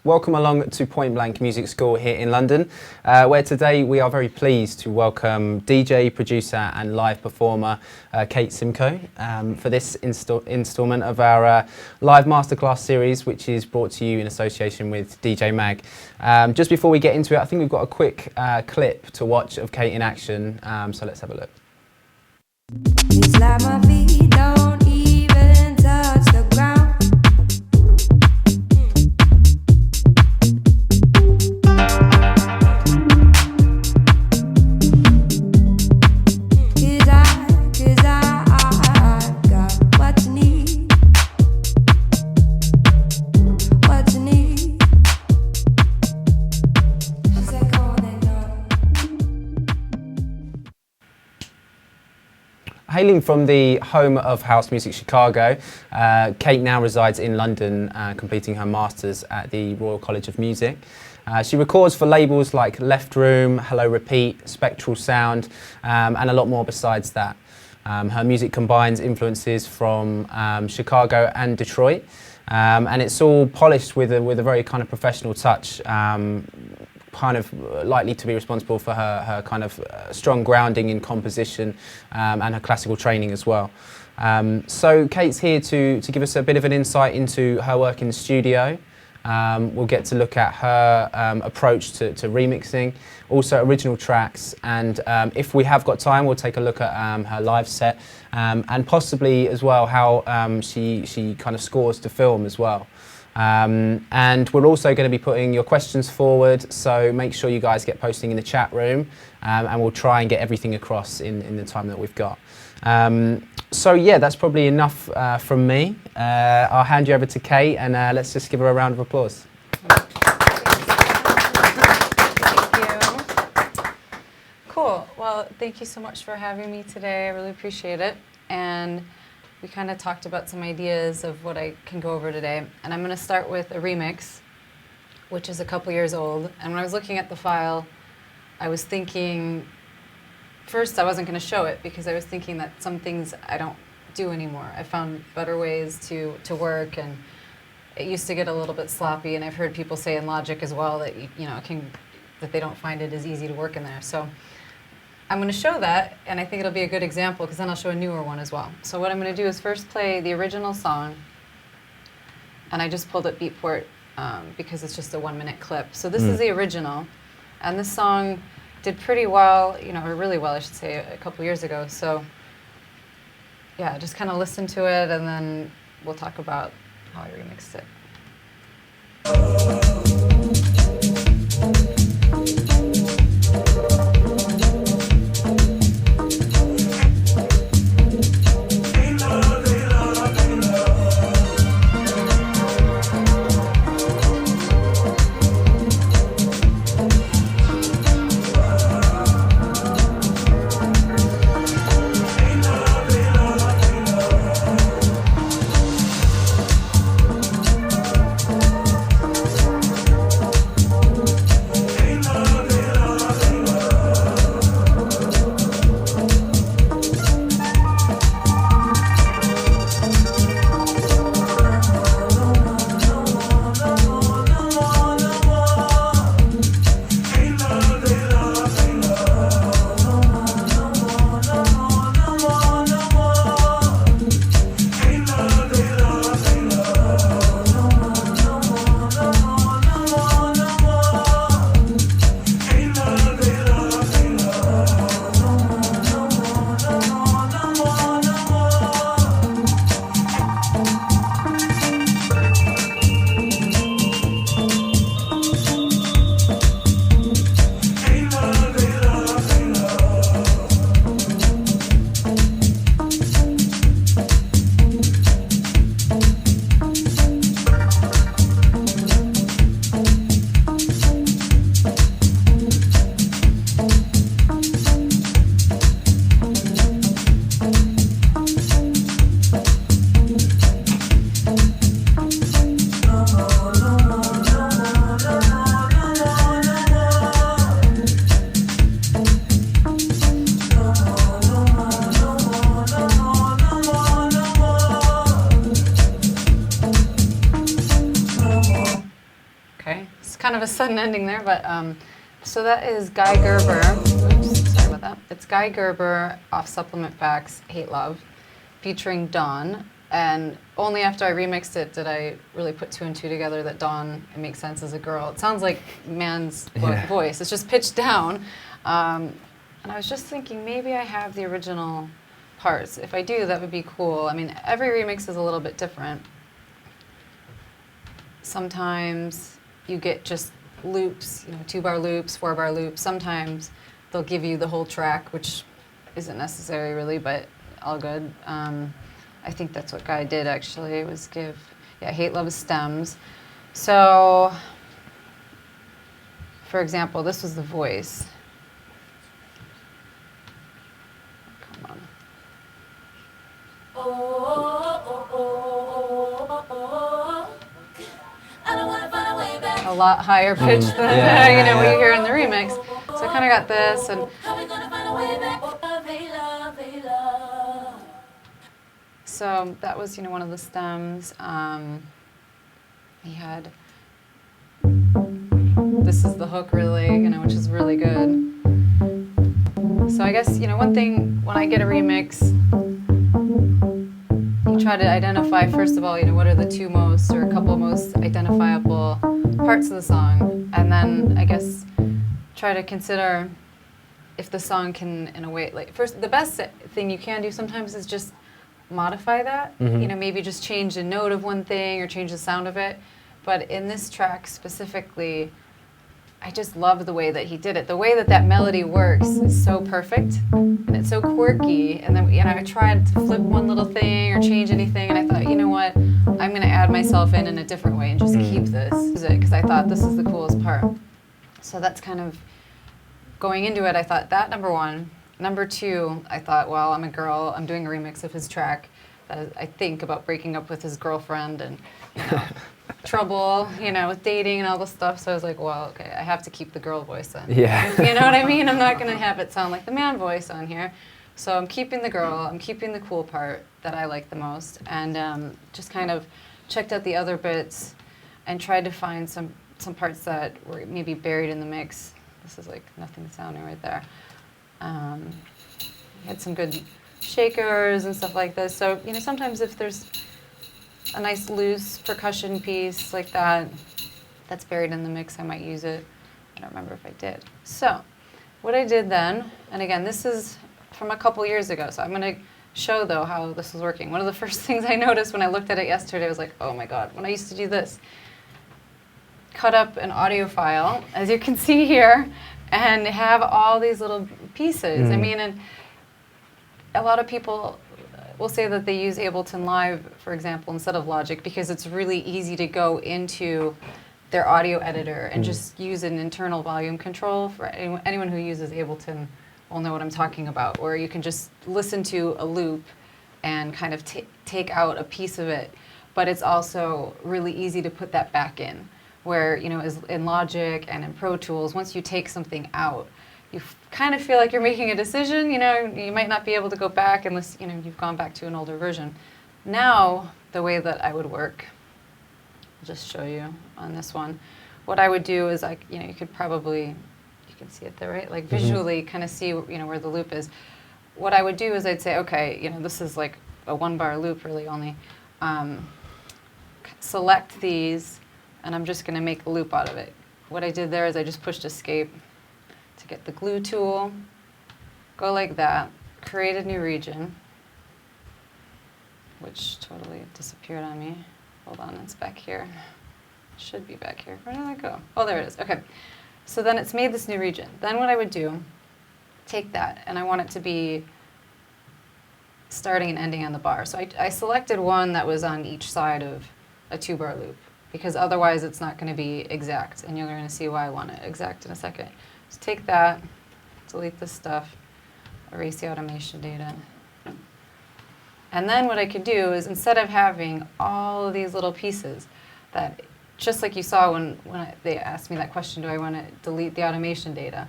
Welcome along to Point Blank Music School here in London, where today we are very pleased to welcome DJ, producer and live performer Kate Simko for this instalment of our live masterclass series, which is brought to you in association with DJ Mag. Just before we get into it, I think we've got a quick clip to watch of Kate in action, so let's have a look. It's like my feet don't even touch the ground. I've got what you need. What you need. She's like, oh, they know. Hailing from the home of house music, Chicago, Kate now resides in London, completing her Masters at the Royal College of Music. She records for labels like Left Room, Hello Repeat, Spectral Sound, and a lot more besides that. Her music combines influences from Chicago and Detroit, and it's all polished with a very kind of professional touch, kind of likely to be responsible for her kind of strong grounding in composition and her classical training as well. So Kate's here to give us a bit of an insight into her work in the studio. We'll get to look at her approach to remixing, also original tracks, and if we have got time, we'll take a look at her live set, and possibly as well how she kind of scores to film as well. And we're also going to be putting your questions forward, so make sure you guys get posting in the chat room, and we'll try and get everything across in the time that we've got. So yeah, that's probably enough from me. I'll hand you over to Kate, and let's just give her a round of applause. Thank you. Cool. Well, thank you so much for having me today. I really appreciate it. And we kind of talked about some ideas of what I can go over today. And I'm going to start with a remix, which is a couple years old. And when I was looking at the file, I was thinking, first I wasn't going to show it because I was thinking that some things I don't do anymore. I found better ways to work, and it used to get a little bit sloppy, and I've heard people say in Logic as well that that they don't find it as easy to work in there. So I'm going to show that, and I think it'll be a good example because then I'll show a newer one as well. So what I'm going to do is first play the original song, and I just pulled up Beatport because it's just a 1-minute clip. So this is the original, and this song did pretty well, or really well, I should say, a couple years ago. So yeah, just kind of listen to it, and then we'll talk about how I remixed it. Okay, it's kind of a sudden ending there, but so that is Guy Gerber. Oops, sorry about that. It's Guy Gerber off Supplement Facts, Hate Love, featuring Dawn. And only after I remixed it did I really put two and two together that Dawn, it makes sense as a girl. It sounds like man's voice. It's just pitched down. And I was just thinking maybe I have the original parts. If I do, that would be cool. I mean, every remix is a little bit different. Sometimes you get just loops, 2-bar loops, 4-bar loops. Sometimes they'll give you the whole track, which isn't necessary really, but all good. I think that's what Guy did actually, was give, Hate Love stems. So, for example, this was the voice. Come on. A lot higher pitched than what you hear in the remix. So I kind of got this, and so that was one of the stems. He had, this is the hook really, which is really good. So I guess one thing when I get a remix, you try to identify first of all, what are the two most or a couple most identifiable parts of the song, and then I guess try to consider if the song can, in a way, like first, the best thing you can do sometimes is just modify that. Maybe just change the note of one thing or change the sound of it. But in this track specifically, I just love the way that he did it. The way that that melody works is so perfect, and it's so quirky. And then I tried to flip one little thing or change anything, and I thought, you know what, I'm going to add myself in a different way and just keep this, because I thought this is the coolest part. So that's kind of going into it. I thought that, number one. Number two, I thought, well, I'm a girl. I'm doing a remix of his track. I think about breaking up with his girlfriend and trouble, with dating and all this stuff. So I was like, well, okay, I have to keep the girl voice then. Yeah. You know what I mean? I'm not going to have it sound like the man voice on here. So I'm keeping the girl. I'm keeping the cool part that I like the most, and just kind of checked out the other bits and tried to find some parts that were maybe buried in the mix. This is like nothing sounding right there. Had some good shakers and stuff like this. So, sometimes if there's a nice loose percussion piece like that that's buried in the mix, I might use it. I don't remember if I did. So, what I did then, and again, this is from a couple years ago, so I'm going to show, though, how this was working. One of the first things I noticed when I looked at it yesterday was like, oh my God, when I used to do this. Cut up an audio file, as you can see here, and have all these little pieces. I mean, and a lot of people will say that they use Ableton Live, for example, instead of Logic, because it's really easy to go into their audio editor and just use an internal volume control. For anyone who uses Ableton will know what I'm talking about, where you can just listen to a loop and kind of take out a piece of it, but it's also really easy to put that back in. Where, as in Logic and in Pro Tools, once you take something out, you kind of feel like you're making a decision. You might not be able to go back unless, you've gone back to an older version. Now, the way that I would work, I'll just show you on this one. What I would do is, you could probably, you can see it there, right? Like visually kind of see, where the loop is. What I would do is I'd say, okay, this is like a 1-bar loop really only. Select these, and I'm just going to make a loop out of it. What I did there is I just pushed escape to get the glue tool, go like that, create a new region, which totally disappeared on me. Hold on, it's back here. It should be back here. Where did that go? Oh, there it is. Okay. So then it's made this new region. Then what I would do, take that, and I want it to be starting and ending on the bar. So I selected one that was on each side of a 2-bar loop, because otherwise it's not going to be exact, and you're going to see why I want it exact in a second. So take that, delete this stuff, erase the automation data. And then what I could do is, instead of having all of these little pieces that, just like you saw when they asked me that question, do I want to delete the automation data?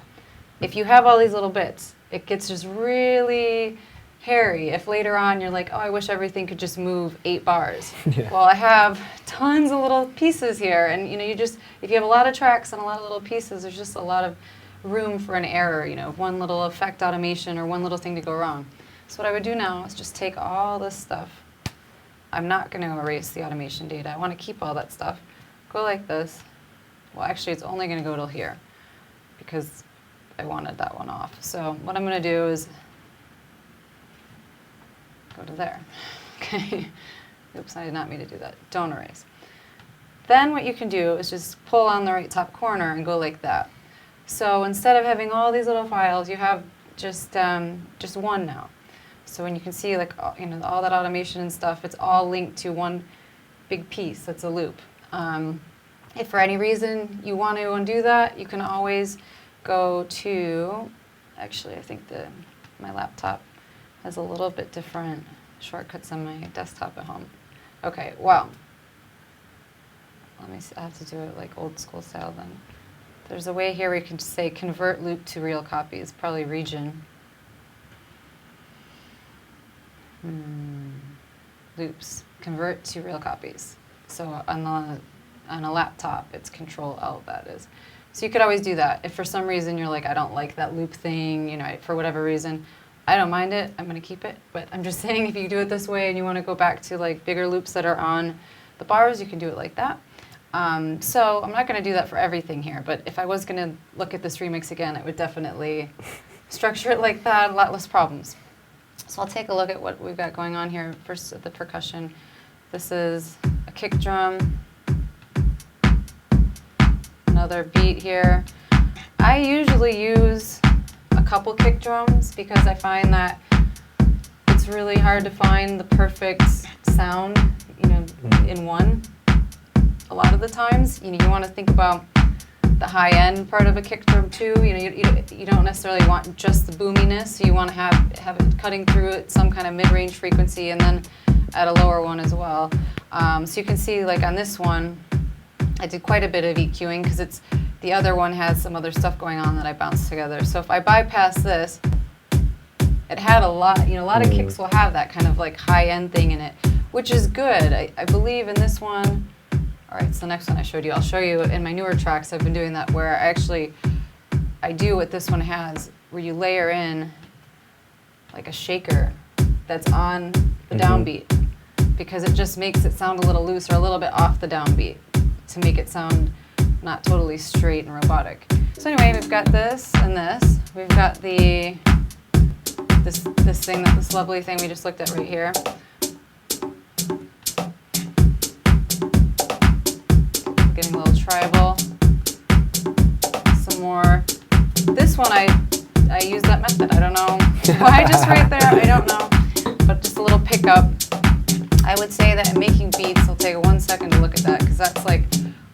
If you have all these little bits, it gets just really hairy if later on you're like, oh, I wish everything could just move 8 bars. Well, I have tons of little pieces here, and you know, if you have a lot of tracks and a lot of little pieces, there's just a lot of room for an error, you know, one little effect automation or one little thing to go wrong. So what I would do now is just take all this stuff. I'm not going to erase the automation data. I want to keep all that stuff. Go like this. Well, actually, it's only going to go till here because I wanted that one off. So what I'm going to do is go to there. Okay. Oops, I did not mean to do that. Don't erase. Then what you can do is just pull on the right top corner and go like that. So instead of having all these little files, you have just one now. So when you can see like you know, all that automation and stuff, it's all linked to one big piece. That's a loop. If for any reason you want to undo that, you can always go to, actually I think my laptop has a little bit different shortcuts on my desktop at home. Okay, well, let me see, I have to do it like old school style then. There's a way here where you can say convert loop to real copies, probably region. Loops, convert to real copies. So on a laptop, it's Control-L, that is. So you could always do that. If for some reason you're like, I don't like that loop thing, you know, for whatever reason, I don't mind it, I'm going to keep it. But I'm just saying, if you do it this way and you want to go back to like bigger loops that are on the bars, you can do it like that. So I'm not going to do that for everything here, but if I was going to look at this remix again, I would definitely structure it like that, a lot less problems. So I'll take a look at what we've got going on here. First, at the percussion. This is a kick drum, another beat here. I usually use a couple kick drums because I find that it's really hard to find the perfect sound, you know, in one. A lot of the times, you know, you want to think about the high end part of a kick drum too. You know, you don't necessarily want just the boominess. So you want to have it cutting through at some kind of mid-range frequency, and then at a lower one as well. So you can see, like on this one, I did quite a bit of EQing because the other one has some other stuff going on that I bounced together. So if I bypass this, it had a lot. You know, a lot of kicks will have that kind of like high end thing in it, which is good. I believe in this one. All right, so the next one I showed you, I'll show you in my newer tracks. I've been doing that where I do what this one has, where you layer in like a shaker that's on the downbeat, because it just makes it sound a little loose or a little bit off the downbeat to make it sound not totally straight and robotic. So anyway, we've got this and this. We've got this lovely thing we just looked at right here. Getting a little tribal. Some more. This one I use that method. I don't know why just right there. I don't know. But just a little pickup. I would say that in making beats, I'll take 1 second to look at that, because that's like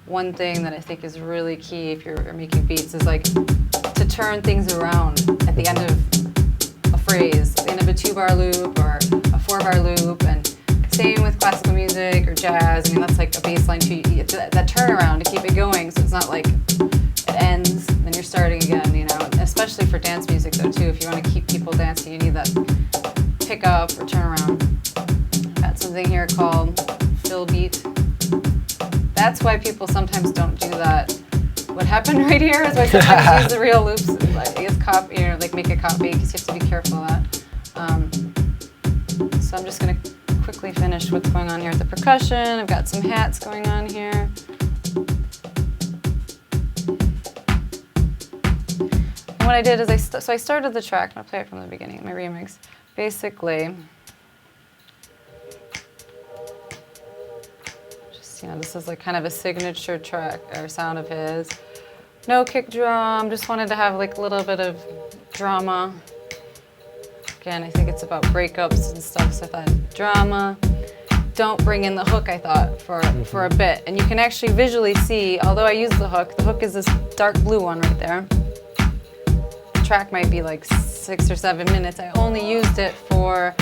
one thing that I think is really key if you're making beats, is like to turn things around at the end of a phrase, at the end of a 2-bar loop or a 4-bar loop. And same with classical music or jazz. I mean, that's like a bass line too. You have that turnaround to keep it going, so it's not like it ends, then you're starting again, you know. Especially for dance music though too, if you want to keep people dancing, you need that pickup or turnaround. Got something here called fill beat. That's why people sometimes don't do that. What happened right here is why sometimes use the real loops, like copy, you know, like make a copy, because you have to be careful of that. So I'm just gonna quickly finish what's going on here with the percussion. I've got some hats going on here. And what I did is I started the track, and I'll play it from the beginning, my remix. Basically, just, you know, this is like kind of a signature track or sound of his. No kick drum, just wanted to have like a little bit of drama. Again, I think it's about breakups and stuff, so I thought drama. Don't bring in the hook, I thought, for a bit. And you can actually visually see, although I used the hook is this dark blue one right there. The track might be like 6 or 7 minutes. I only used it for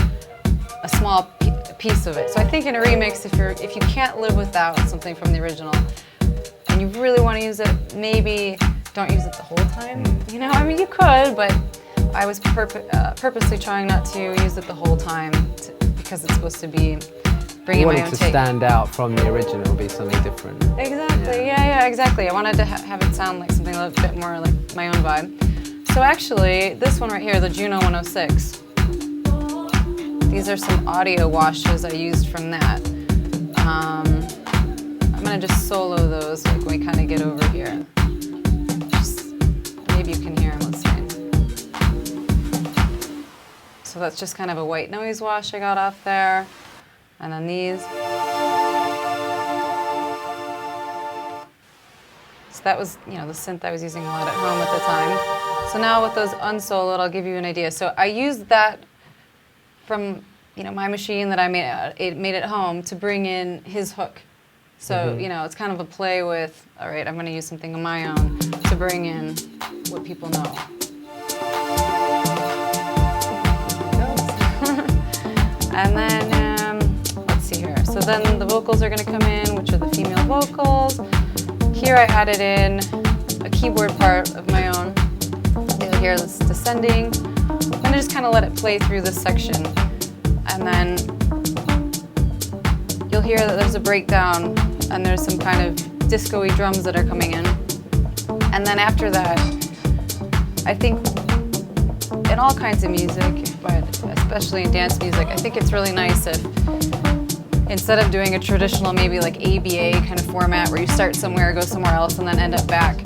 a small piece of it. So I think in a remix, if you can't live without something from the original, and you really want to use it, maybe don't use it the whole time. You know, I mean, you could, but I was purposely trying not to use it the whole time because it's supposed to be bringing my You own wanted to take. stand out from the original, be something different. Exactly, yeah, exactly. I wanted to have it sound like something a little bit more like my own vibe. So actually, this one right here, the Juno 106, these are some audio washes I used from that. I'm gonna just solo those like when we kind of get over here. Maybe you can hear them, let's see. So that's just kind of a white noise wash I got off there. And then these. So that was, the synth I was using a lot at home at the time. So now with those unsoloed, I'll give you an idea. So I used that from, my machine that I made at home to bring in his hook. So, it's kind of a play with, all right, I'm going to use something of my own to bring in what people know. And then, let's see here. So then the vocals are going to come in, which are the female vocals. Here I added in a keyboard part of my own. You'll hear this descending. I'm going to just kind of let it play through this section. And then you'll hear that there's a breakdown and there's some kind of disco-y drums that are coming in. And then after that, I think in all kinds of music, but especially in dance music, I think it's really nice if instead of doing a traditional maybe like ABA kind of format where you start somewhere, go somewhere else, and then end up back,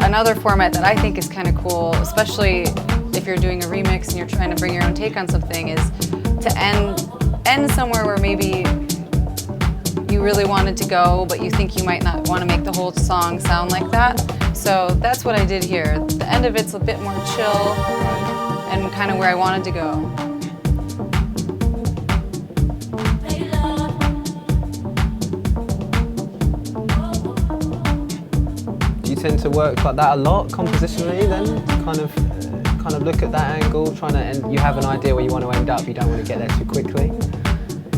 another format that I think is kind of cool, especially if you're doing a remix and you're trying to bring your own take on something, is to end somewhere where maybe you really wanted to go, but you think you might not want to make the whole song sound like that. So that's what I did here. The end of it's a bit more chill and kind of where I wanted to go. Do you tend to work like that a lot, compositionally then? Kind of look at that angle, and you have an idea where you want to end up, you don't want to get there too quickly?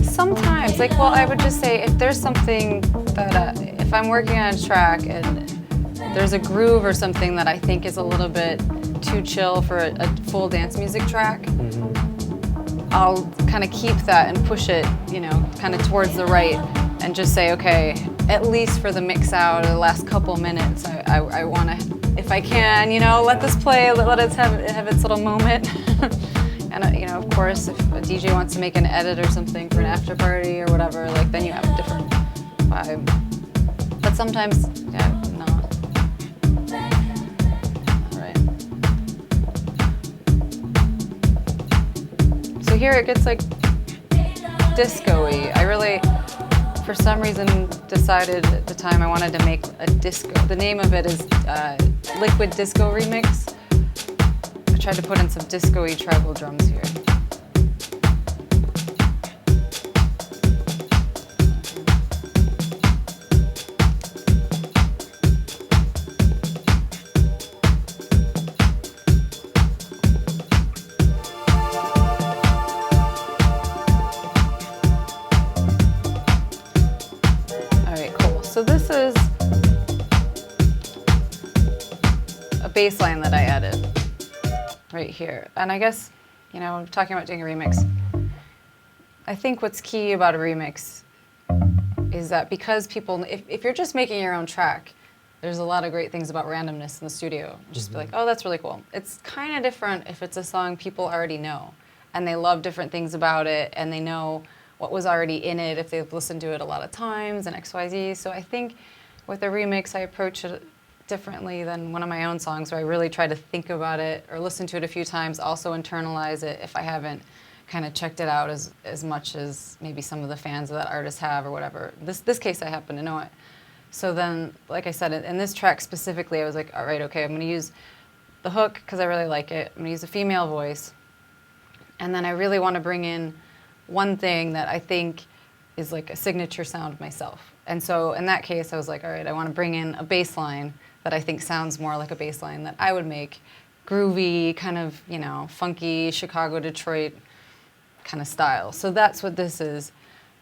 Sometimes, I would just say if there's something that, if I'm working on a track and there's a groove or something that I think is a little bit too chill for a full dance music track, I'll kind of keep that and push it, kind of towards the right and just say, okay, at least for the mix out or the last couple minutes, I want to, if I can, let this play, let it have its little moment. And, of course, if a DJ wants to make an edit or something for an after party or whatever, then you have a different vibe. But sometimes, no. All right. So here it gets disco-y. I really, for some reason, decided at the time I wanted to make a disco. The name of it is Liquid Disco Remix. I tried to put in some disco-y tribal drums here. All right, cool. So this is a bass line that I added right here. And I guess, talking about doing a remix, I think what's key about a remix is that because people, if you're just making your own track, there's a lot of great things about randomness in the studio. Just be like, oh, that's really cool. It's kind of different if it's a song people already know and they love different things about it and they know what was already in it if they've listened to it a lot of times and XYZ. So I think with a remix, I approach it differently than one of my own songs where I really try to think about it or listen to it a few times, also internalize it if I haven't kind of checked it out as much as maybe some of the fans of that artist have or whatever. This case I happen to know it. So then, like I said, in this track specifically, I was like, all right, okay, I'm going to use the hook because I really like it. I'm going to use a female voice. And then I really want to bring in one thing that I think is like a signature sound of myself. And so in that case, I was like, all right, I want to bring in a bass line that I think sounds more like a bass line that I would make, groovy, kind of, funky, Chicago, Detroit kind of style. So that's what this is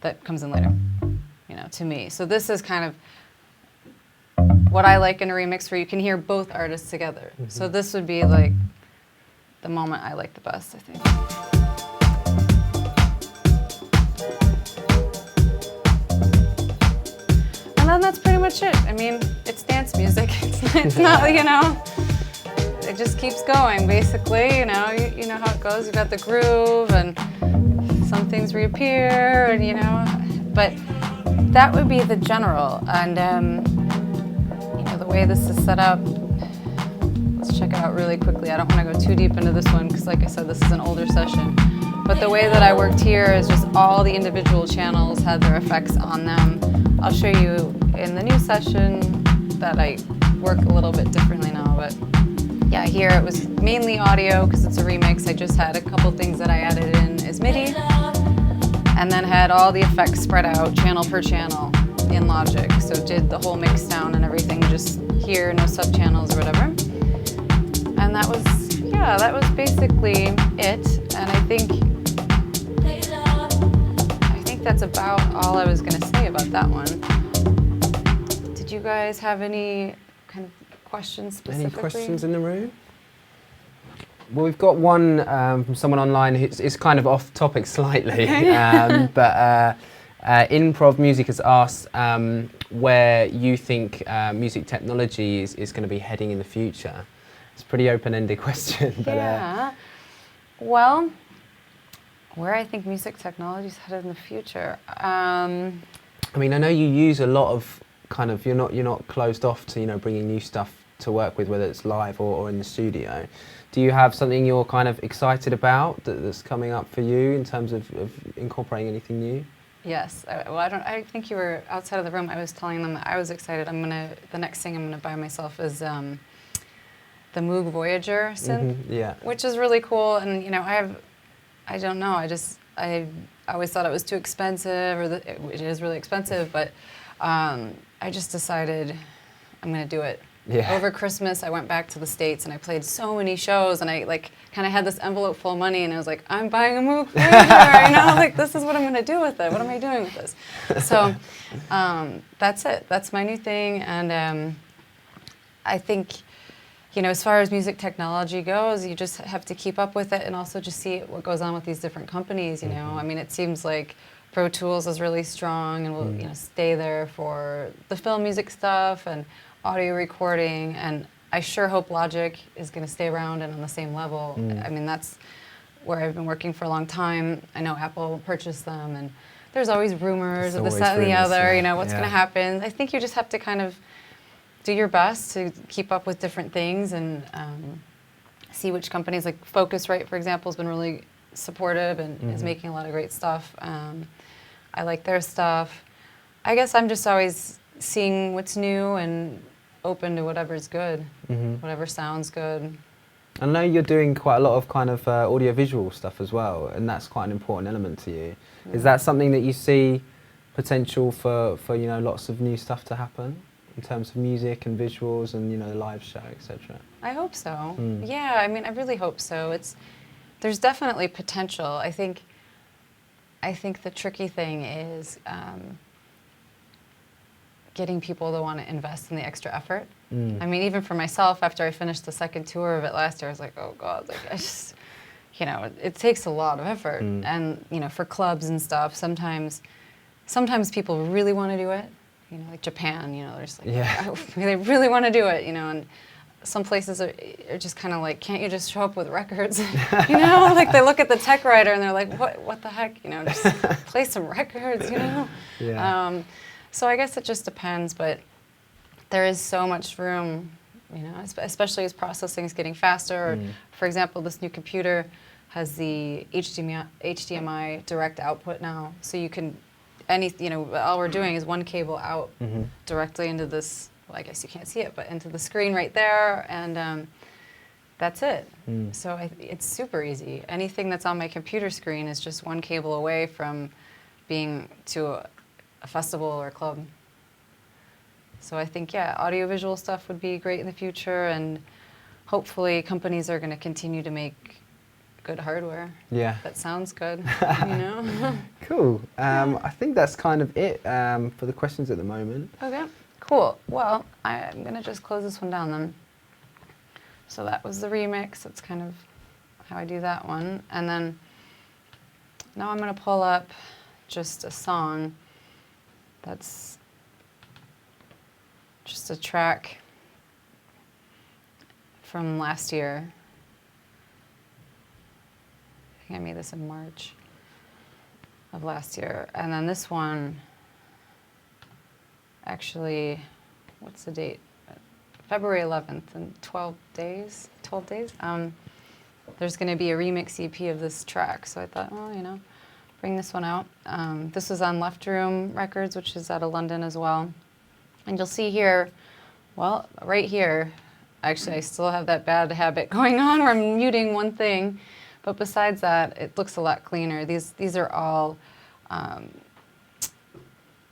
that comes in later, to me. So this is kind of what I like in a remix where you can hear both artists together. So this would be like the moment I like the best, I think. And then that's pretty much it. I mean, it's dance music. It's not, you know, it just keeps going, basically. You know how it goes. You've got the groove, and some things reappear, and you know, but that would be the general. And you know, the way this is set up. Let's check it out really quickly. I don't want to go too deep into this one because, like I said, this is an older session. But the way that I worked here is just all the individual channels had their effects on them. I'll show you in the new session that I work a little bit differently now, but yeah, here it was mainly audio because it's a remix. I just had a couple things that I added in as MIDI, and then had all the effects spread out channel per channel in Logic. So did the whole mix down and everything just here, no sub-channels or whatever. And that was basically it. And I think that's about all I was going to say about that one. Did you guys have any kind of questions specifically? Any questions in the room? Well, we've got one from someone online who's kind of off topic slightly, but Improv Music has asked where you think music technology is going to be heading in the future. It's a pretty open-ended question. But, yeah. Well, where I think music technology is headed in the future. I mean, I know you use a lot of kind of you're not closed off to bringing new stuff to work with, whether it's live or in the studio. Do you have something you're kind of excited about that's coming up for you in terms of incorporating anything new? Yes. I think you were outside of the room. I was telling them that I was excited. The next thing I'm gonna buy myself is the Moog Voyager synth, yeah. which is really cool. And I don't know. I always thought it was too expensive, or it is really expensive. But I just decided I'm gonna do it. Yeah. Over Christmas, I went back to the States and I played so many shows, and I kind of had this envelope full of money, and I was like, I'm buying a Moog Voyager, this is what I'm going to do with it. What am I doing with this? So that's it. That's my new thing, and I think, as far as music technology goes, you just have to keep up with it, and also just see what goes on with these different companies. I mean, it seems like Pro Tools is really strong and will stay there for the film music stuff and audio recording, and I sure hope Logic is going to stay around and on the same level. I mean, that's where I've been working for a long time. I know Apple will purchase them, and there's always rumors of this, that, and the other, what's going to happen. I think you just have to kind of do your best to keep up with different things and see which companies, like Focusrite, for example, has been really supportive and is making a lot of great stuff. I like their stuff. I guess I'm just always seeing what's new and open to whatever's good, whatever sounds good. I know you're doing quite a lot of kind of audiovisual stuff as well, and that's quite an important element to you. Is that something that you see potential for lots of new stuff to happen in terms of music and visuals and the live show, etc.? I hope so. Yeah, I mean, I really hope so. There's definitely potential. I think the tricky thing is getting people to want to invest in the extra effort. I mean, even for myself, after I finished the second tour of it last year, I was like, oh God, I just, it takes a lot of effort. And, for clubs and stuff, sometimes people really want to do it. Like Japan, they're just like, they really want to do it, and some places are just kind of like, can't you just show up with records? Like they look at the tech writer and they're like, what the heck, just play some records, Yeah. So I guess it just depends, but there is so much room, especially as processing is getting faster. For example, this new computer has the HDMI direct output now, so you can, all we're doing is one cable out directly into this, well, I guess you can't see it, but into the screen right there, and that's it. So it's super easy. Anything that's on my computer screen is just one cable away from being to a festival or a club. So I think, audiovisual stuff would be great in the future, and hopefully companies are going to continue to make good hardware. Yeah. That sounds good, Cool. I think that's kind of it for the questions at the moment. Okay, cool. Well, I'm going to just close this one down then. So that was the remix. It's kind of how I do that one. And then now I'm going to pull up just a song that's just a track from last year. I think I made this in March of last year. And then this one, actually, what's the date? February 11th, in 12 days. There's going to be a remix EP of this track. So I thought, well, you know, bring this one out. This was on Left Room Records, which is out of London as well. And you'll see here, well, right here, actually I still have that bad habit going on where I'm muting one thing. But besides that, it looks a lot cleaner. These are all,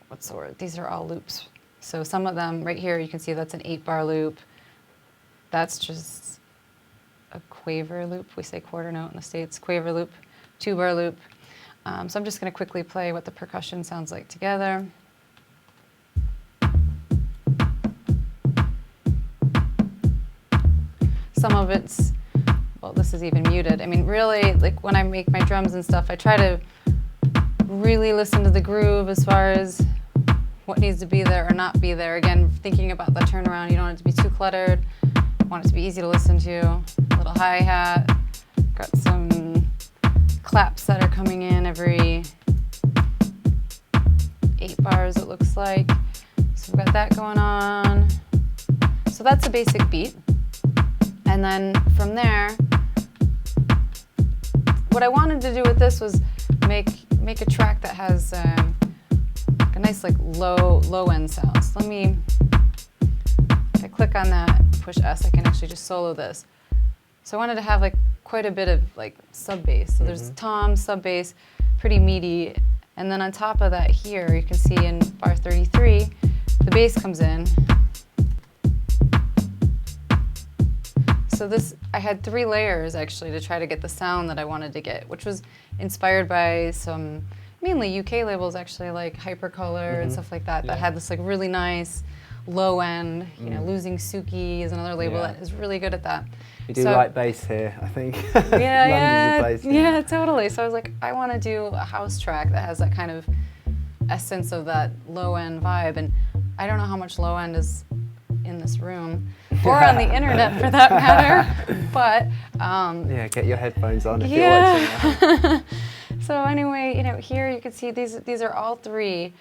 what's the word? These are all loops. So some of them, right here, you can see that's an 8-bar loop. That's just a quaver loop. We say quarter note in the States. Quaver loop, 2-bar loop. So I'm just going to quickly play what the percussion sounds like together. Some of it's, well, this is even muted. I mean, really, like when I make my drums and stuff, I try to really listen to the groove as far as what needs to be there or not be there. Again, thinking about the turnaround, you don't want it to be too cluttered. You want it to be easy to listen to. A little hi-hat. Got some claps that are coming in every 8 bars, it looks like. So we've got that going on. So that's a basic beat. And then from there, what I wanted to do with this was make a track that has a nice like low end sound. So let me, if I click on that, push S, I can actually just solo this. So I wanted to have like quite a bit of like sub bass. So there's tom, sub bass, pretty meaty. And then on top of that here, you can see in bar 33, the bass comes in. So this, I had 3 layers actually to try to get the sound that I wanted to get, which was inspired by some mainly UK labels actually, like Hypercolor and stuff like that, that had this like really nice low end, you know, Losing Suki is another label that is really good at that. You do light bass here, I think. Yeah, totally. So I was like, I want to do a house track that has that kind of essence of that low end vibe, and I don't know how much low end is in this room or on the internet for that matter, but yeah, get your headphones on if you're watching. So anyway, you know, here you can see these are all 3.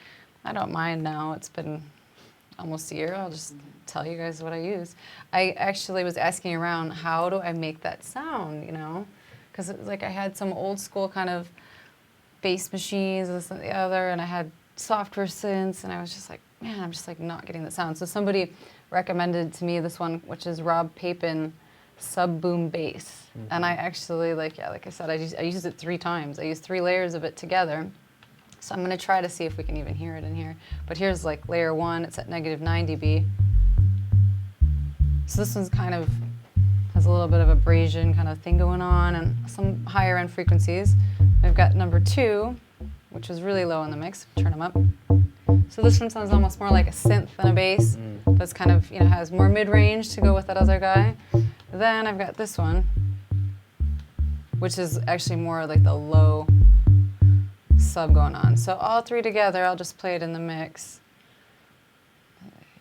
I don't mind now. It's been almost a year. I'll just tell you guys what I use. I actually was asking around, how do I make that sound, you know? Because it was like I had some old school kind of bass machines, this and the other, and I had software synths, and I was just like, man, I'm just like not getting the sound. So somebody recommended to me this one, which is Rob Papin Sub Boom Bass. And I actually, like I said, I used it 3 times. I used 3 layers of it together. So I'm going to try to see if we can even hear it in here. But here's like layer 1, it's at -9 dB. So this one's kind of has a little bit of abrasion kind of thing going on, and some higher end frequencies. We've got number 2, which is really low in the mix. Turn them up. So this one sounds almost more like a synth than a bass. That's kind of, you know, has more mid-range to go with that other guy. Then I've got this one, which is actually more like the low sub going on. So all 3 together, I'll just play it in the mix.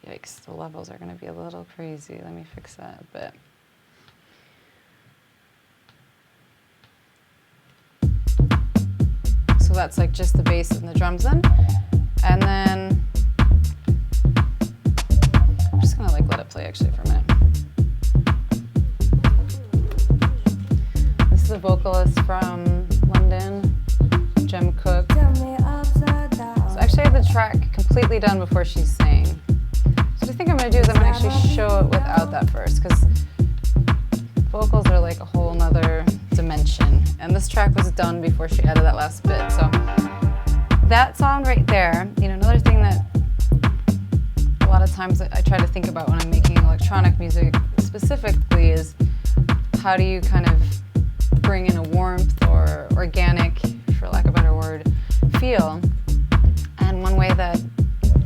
Yikes, the levels are going to be a little crazy. Let me fix that a bit. So that's like just the bass and the drums then. And then I'm just gonna like let it play actually for a minute. This is a vocalist from London, Jem Cook. So actually I have the track completely done before she's sang. So what I think I'm gonna do is I'm gonna actually show it without that first, because vocals are like a whole nother dimension. And this track was done before she added that last bit. So that song right there, you know, another thing that a lot of times I try to think about when I'm making electronic music specifically is how do you kind of bring in a warmth or organic, for lack of a better word, feel. And one way that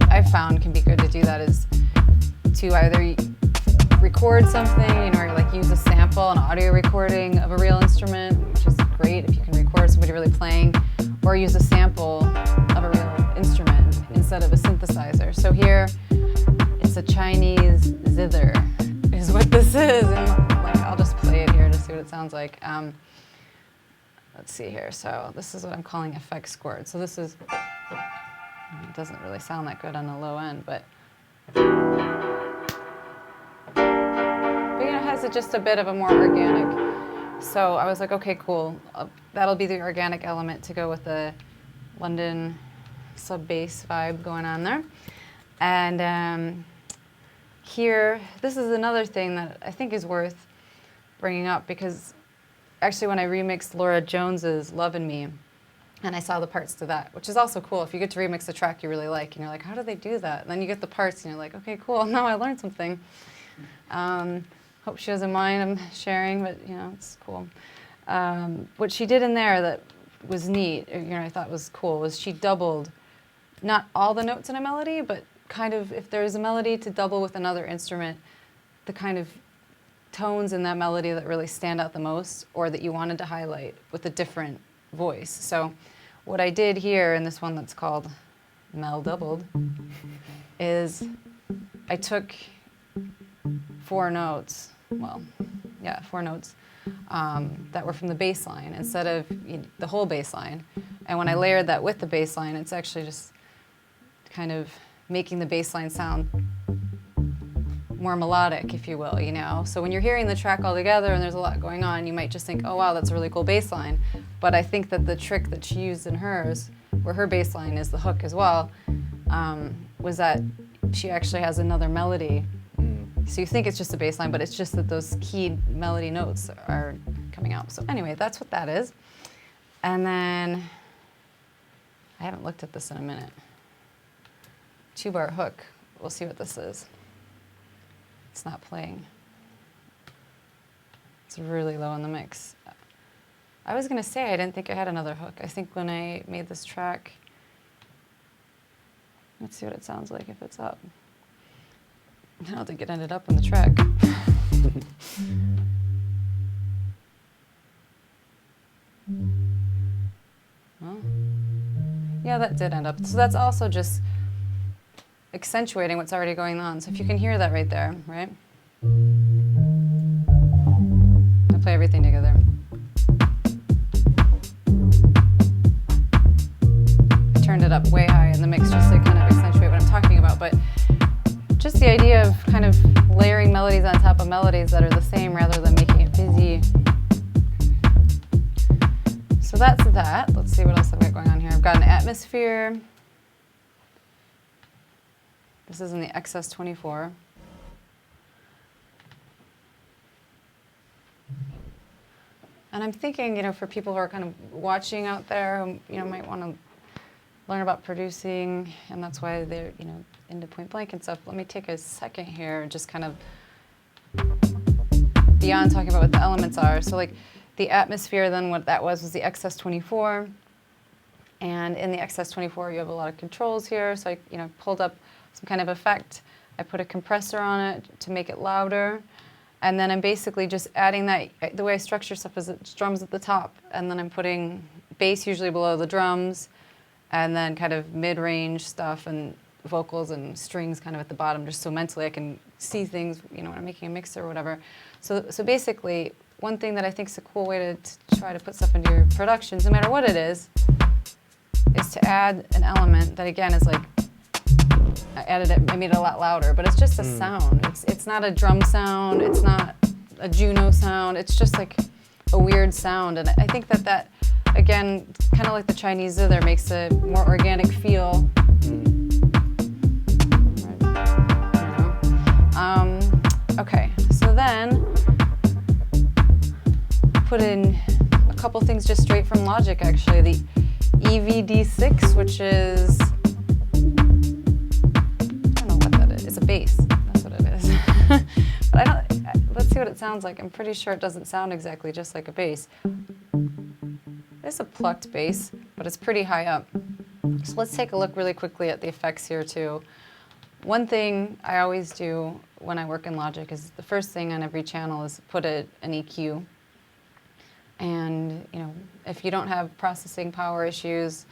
I've found can be good to do that is to either record something, you know, or like use a sample, an audio recording of a real instrument, which is great if you can record somebody really playing, or use a sample of a real instrument instead of a synthesizer. So here, it's a Chinese zither, is what this is. And like, I'll just play it here to see what it sounds like. Let's see here. So this is what I'm calling effect scored. So this is, it doesn't really sound that good on the low end, but you know, it has just a bit of a more organic. So I was like, okay, cool. That'll be the organic element to go with the London sub-bass vibe going on there. And here, this is another thing that I think is worth bringing up, because actually when I remixed Laura Jones's Lovin' Me, and I saw the parts to that, which is also cool. If you get to remix a track you really like, and you're like, how do they do that? And then you get the parts, and you're like, okay, cool, now I learned something. Hope she doesn't mind I'm sharing, but you know, it's cool. What she did in there that was neat, you know, I thought was cool, was she doubled not all the notes in a melody, but kind of, if there's a melody, to double with another instrument, the kind of tones in that melody that really stand out the most, or that you wanted to highlight with a different voice. So what I did here in this one that's called Mel Doubled is I took 4 notes, well, yeah, 4 notes that were from the bass line instead of the whole bass line. And when I layered that with the bass line, it's actually just kind of making the bass line sound more melodic, if you will, you know? So when you're hearing the track all together and there's a lot going on, you might just think, oh wow, that's a really cool bass line. But I think that the trick that she used in hers, where her bass line is the hook as well, was that she actually has another melody. So you think it's just a bass line, but it's just that those key melody notes are coming out. So anyway, that's what that is. And then, I haven't looked at this in a minute. 2-bar hook, we'll see what this is. It's not playing. It's really low in the mix. I was gonna say I didn't think I had another hook. I think when I made this track, let's see what it sounds like if it's up. I don't think it ended up on the track. Well, yeah, that did end up. So that's also just accentuating what's already going on. So if you can hear that right there, right? I play everything together. I turned it up way high in the mix just to kind of accentuate what I'm talking about, but just the idea of kind of layering melodies on top of melodies that are the same rather than making it busy. So that's that. Let's see what else I've got going on here. I've got an atmosphere. This is in the XS24. And I'm thinking, you know, for people who are kind of watching out there, who, you know, might want to learn about producing, and that's why they're, you know, into Point Blank and stuff. Let me take a second here and just kind of beyond talking about what the elements are. So like the atmosphere, then what that was the XS24. And in the XS24, you have a lot of controls here. So I, you know, pulled up some kind of effect. I put a compressor on it to make it louder. And then I'm basically just adding that, the way I structure stuff is it's drums at the top, and then I'm putting bass usually below the drums, and then kind of mid-range stuff and vocals and strings kind of at the bottom, just so mentally I can see things, you know, when I'm making a mix or whatever. So basically, one thing that I think is a cool way to try to put stuff into your productions, no matter what it is to add an element that, again, is like, I made it a lot louder, but it's just a sound. It's not a drum sound, it's not a Juno sound, it's just like a weird sound. And I think that again, kind of like the Chinese zither, makes a more organic feel. Okay, so then put in a couple things just straight from Logic, actually. The EVD6, which is, I don't know what that is. It's a bass. That's what it is. But let's see what it sounds like. I'm pretty sure it doesn't sound exactly just like a bass. It's a plucked bass, but it's pretty high up. So let's take a look really quickly at the effects here too. One thing I always do when I work in Logic is the first thing on every channel is put an EQ. And if you don't have processing power issues,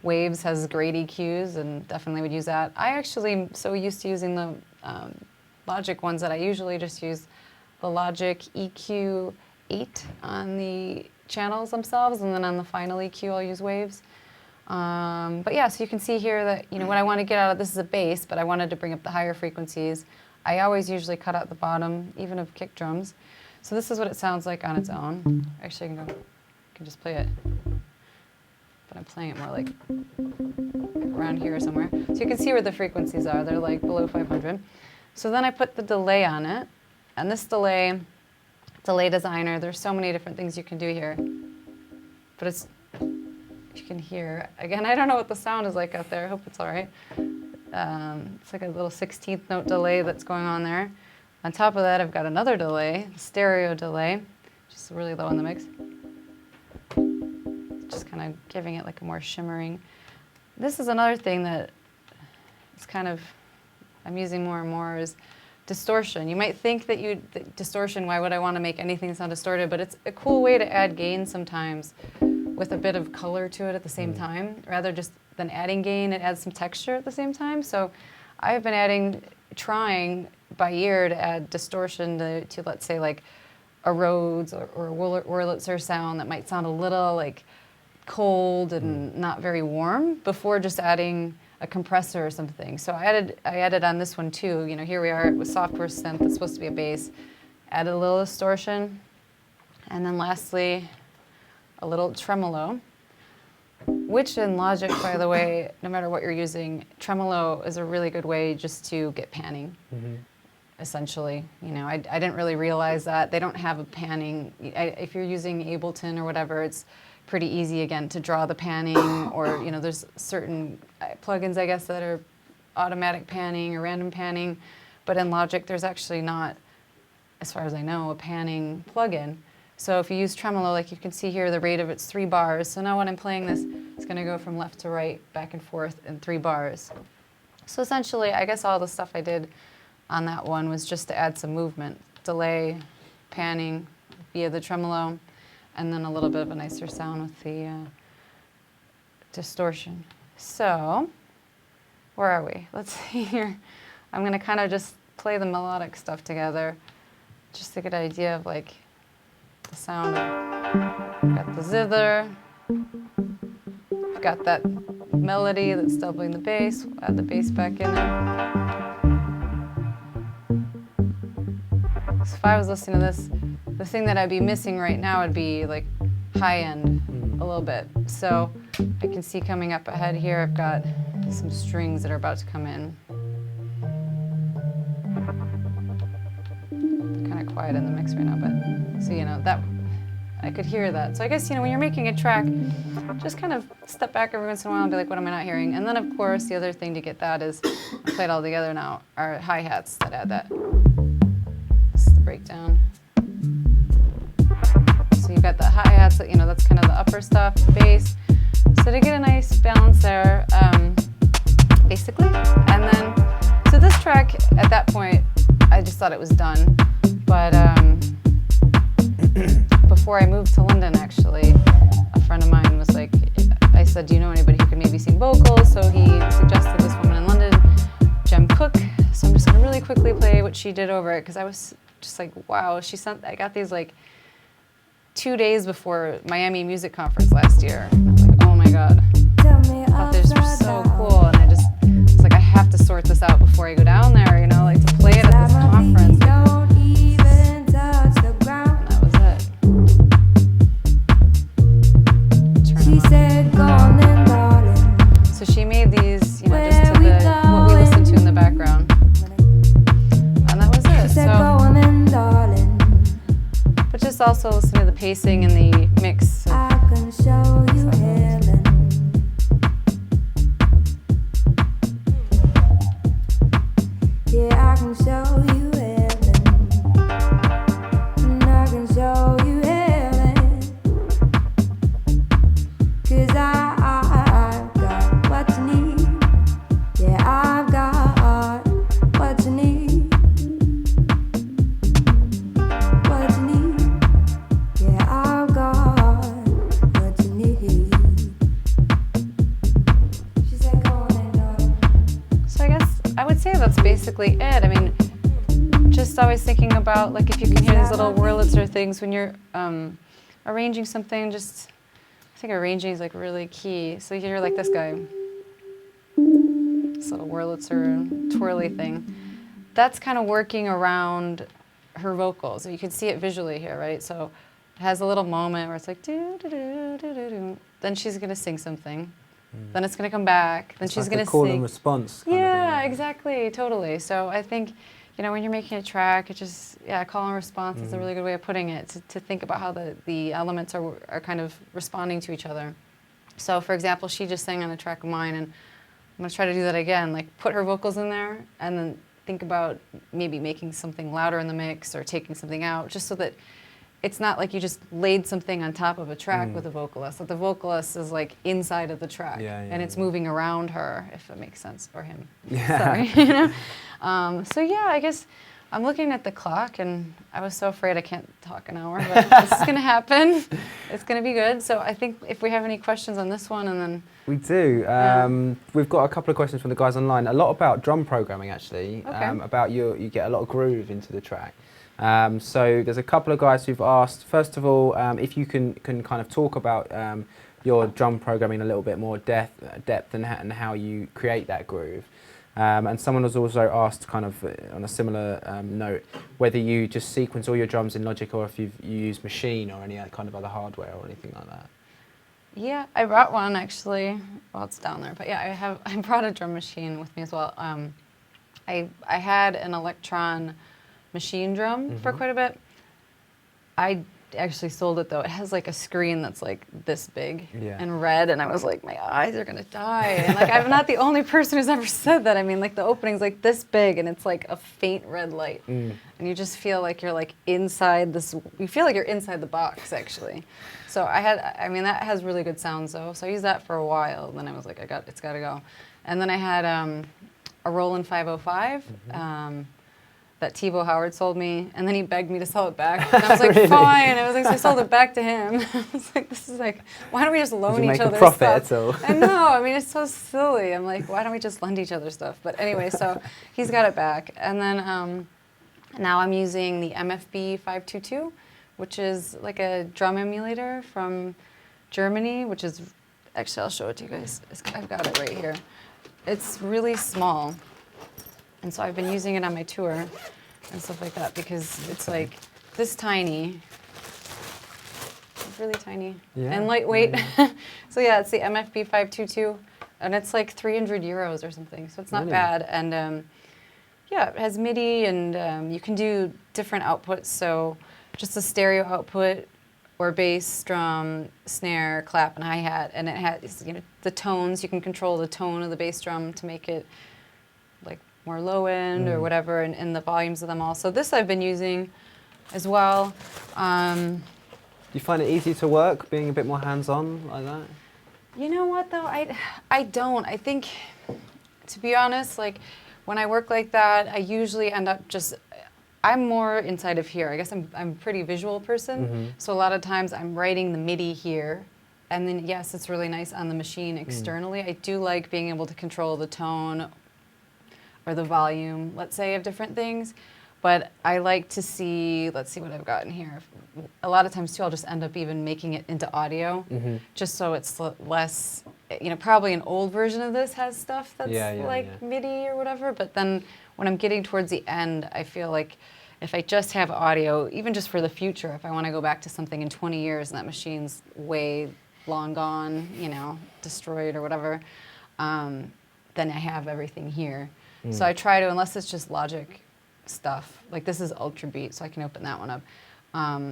Waves has great EQs and definitely would use that. I actually am so used to using the Logic ones that I usually just use the Logic EQ8 on the channels themselves, and then on the final EQ I'll use Waves. But yeah, so you can see here that what I want to get out of this is a bass, but I wanted to bring up the higher frequencies. I always usually cut out the bottom, even of kick drums. So this is what it sounds like on its own. Actually, I can just play it, but I'm playing it more like around here somewhere. So you can see where the frequencies are. They're like below 500. So then I put the delay on it, and this delay designer, there's so many different things you can do here. But you can hear, again, I don't know what the sound is like out there. I hope it's all right. It's like a little 16th note delay that's going on there. On top of that, I've got another delay, stereo delay, just really low in the mix. Just kind of giving it like a more shimmering. This is another thing that it's kind of, I'm using more and more is distortion. You might think that distortion, why would I want to make anything sound distorted? But it's a cool way to add gain sometimes with a bit of color to it at the same time. Rather just than adding gain, it adds some texture at the same time. So I've been trying by ear to add distortion to let's say like a Rhodes or a Wurlitzer sound that might sound a little like cold and not very warm before just adding a compressor or something. So I added on this one too. Here we are with software synth. It's supposed to be a bass. Added a little distortion, and then lastly, a little tremolo. Which in Logic, by the way, no matter what you're using, tremolo is a really good way just to get panning. Essentially, I didn't really realize that they don't have a panning. If you're using Ableton or whatever, it's pretty easy again to draw the panning, or there's certain plugins I guess that are automatic panning or random panning, but in Logic there's actually not, as far as I know, a panning plugin. So if you use tremolo, like you can see here, the rate of it's 3 bars. So now when I'm playing this, it's going to go from left to right, back and forth in 3 bars. So essentially, I guess all the stuff I did on that one was just to add some movement, delay, panning via the tremolo, and then a little bit of a nicer sound with the distortion. So, where are we? Let's see here. I'm going to kind of just play the melodic stuff together, just to get an idea of like the sound. I've got the zither. I've got that melody that's doubling the bass. We'll add the bass back in there. So if I was listening to this, the thing that I'd be missing right now would be like high end a little bit. So I can see coming up ahead here, I've got some strings that are about to come in. They're kind of quiet in the mix right now, but so that I could hear that. So I guess when you're making a track, just kind of step back every once in a while and be like, what am I not hearing? And then of course the other thing to get that is, I'll play it all together now, are hi-hats that add that. This is the breakdown. So you've got the hi-hats, that's kind of the upper stuff, the bass. So to get a nice balance there, basically. And then, so this track, at that point, I just thought it was done. But before I moved to London, actually, a friend of mine was like, I said, do you know anybody who could maybe sing vocals? So he suggested this woman in London, Jem Cook. So I'm just gonna really quickly play what she did over it, because I was just like, wow, I got these like 2 days before Miami Music Conference last year. And I was like, oh my God. I thought these were so cool. And I was like, I have to sort this out before I go down there, like to play it at this conference. And that was it. Turn them on. So she made these, just to what we listened to in the background. And that was it. So, but just also listen to the pacing and the mix. I can show you heaven. Yeah, I can show you heaven. And I can show you heaven. 'Cause I've got what you need. Yeah, I've got what you need. basically it. I mean, just always thinking about, like, if you can hear these little Wurlitzer things when you're arranging something, just, I think arranging is like really key. So you hear like this guy, this little Wurlitzer twirly thing. That's kind of working around her vocals. So you can see it visually here, right? So it has a little moment where it's like, do, do, do, do, do, do. Then she's going to sing something. Then it's going to come back. Then It's she's like going a to call sing. and response. Kind of Yeah, thing. exactly, totally. So I think, you know, when you're making a track, it just, yeah, call and response is a really good way of putting it, to think about how the elements are kind of responding to each other. So for example, she just sang on a track of mine, and I'm going to try to do that again, like put her vocals in there, and then think about maybe making something louder in the mix or taking something out, just so that it's not like you just laid something on top of a track with a vocalist. Like the vocalist is like inside of the track, and it's moving around her, if it makes sense, or him. Yeah. Sorry. You know? So yeah, I guess I'm looking at the clock, and I was so afraid I can't talk an hour, but this is gonna happen. It's gonna be good. So I think if we have any questions on this one, and then We do. We've got a couple of questions from the guys online. A lot about drum programming, actually. Okay. About you get a lot of groove into the track. So there's a couple of guys who've asked, first of all, if you can kind of talk about your drum programming in a little bit more depth and how you create that groove. And someone has also asked, kind of on a similar note, whether you just sequence all your drums in Logic, or if you use Machine or any kind of other hardware or anything like that. yeah, I brought one actually. Well, it's down there, but yeah, I brought a drum machine with me as well. I had an Electron machine drum for quite a bit. I actually sold it though. It has like a screen that's like this big and red, and I was like, my eyes are gonna die. And like, I'm not the only person who's ever said that. I mean, like the opening's like this big, and it's like a faint red light, and you just feel like you're like inside this. You feel like you're inside the box actually. So I mean, that has really good sounds though. So I used that for a while. Then I was like, it's gotta go. And then I had a Roland 505. That T-Bo Howard sold me, and then he begged me to sell it back. And I was like, Really? fine. I was like, so I sold it back to him. I was like, this is like, why don't we just loan Did you each make other a profit stuff? at all? I know. I mean, it's so silly. I'm like, why don't we just lend each other stuff? But anyway, so he's got it back, and then now I'm using the MFB 522, which is like a drum emulator from Germany, which is actually, I'll show it to you guys. I've got it right here. It's really small. And so I've been using it on my tour and stuff like that, because it's like this tiny. It's really tiny and lightweight. So yeah, it's the MFB 522, and it's like 300 euros or something. So it's not bad. And yeah, it has MIDI, and you can do different outputs. So just a stereo output, or bass, drum, snare, clap, and hi-hat. And it has, you know, the tones. You can control the tone of the bass drum to make it like more low end or whatever, and the volumes of them all. So this I've been using as well. Do you find it easy to work, being a bit more hands-on like that? You know what though, I don't. I think, to be honest, like when I work like that, I usually end up just, I'm more inside of here. I guess I'm a pretty visual person, so a lot of times I'm writing the MIDI here, and then yes, it's really nice on the machine externally. I do like being able to control the tone or the volume, let's say, of different things. But I like to see, let's see what I've got in here. A lot of times too, I'll just end up even making it into audio, just so it's less, you know, probably an old version of this has stuff that's MIDI or whatever, but then when I'm getting towards the end, I feel like if I just have audio, even just for the future, if I want to go back to something in 20 years and that machine's way long gone, you know, destroyed or whatever, then I have everything here. So I try to, unless it's just Logic stuff, like this is Ultra Beat, so I can open that one up.